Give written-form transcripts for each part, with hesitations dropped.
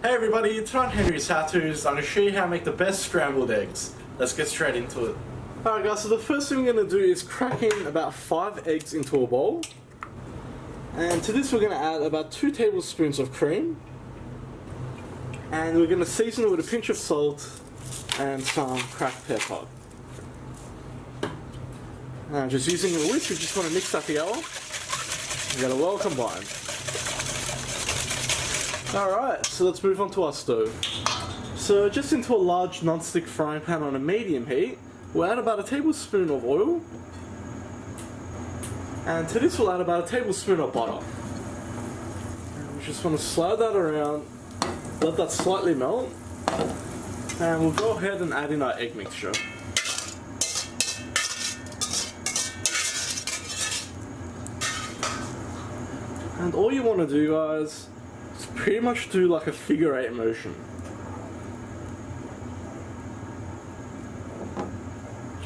Hey everybody, it's Ron Henry's How-Tos. I'm going to show you how to make the best scrambled eggs. Let's get straight into it. Alright guys, so the first thing we're going to do is crack in about 5 eggs into a bowl. And to this we're going to add about 2 tablespoons of cream. And we're going to season it with a pinch of salt and some cracked pepper. Now just using a whisk, we just want to mix that together. We got it well combined. Alright, so let's move on to our stove. So just into a large non-stick frying pan on a medium heat, we'll add about a tablespoon of oil. And to this we'll add about a tablespoon of butter. And we just want to slide that around, let that slightly melt. And we'll go ahead and add in our egg mixture. And all you want to do, guys, is pretty much do like a figure 8 motion.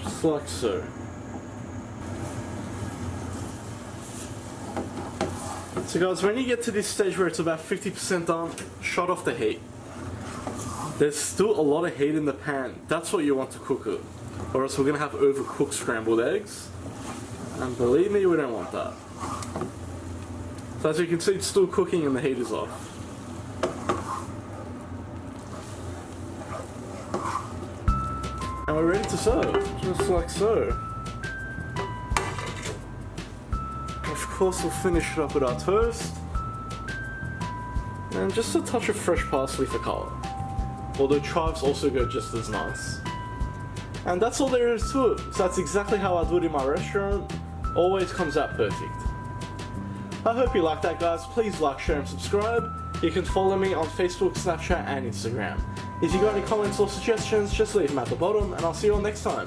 Just like so. So guys, when you get to this stage where it's about 50% done, shut off the heat. There's still a lot of heat in the pan. That's what you want to cook it. Or else we're going to have overcooked scrambled eggs. And believe me, we don't want that. So as you can see, it's still cooking and the heat is off. And we're ready to serve, just like so. Of course we'll finish it up with our toast. And just a touch of fresh parsley for colour. Although chives also go just as nice. And that's all there is to it. So that's exactly how I do it in my restaurant. Always comes out perfect. I hope you like that, guys. Please like, share and subscribe. You can follow me on Facebook, Snapchat and Instagram. If you got any comments or suggestions, just leave them at the bottom and I'll see you all next time.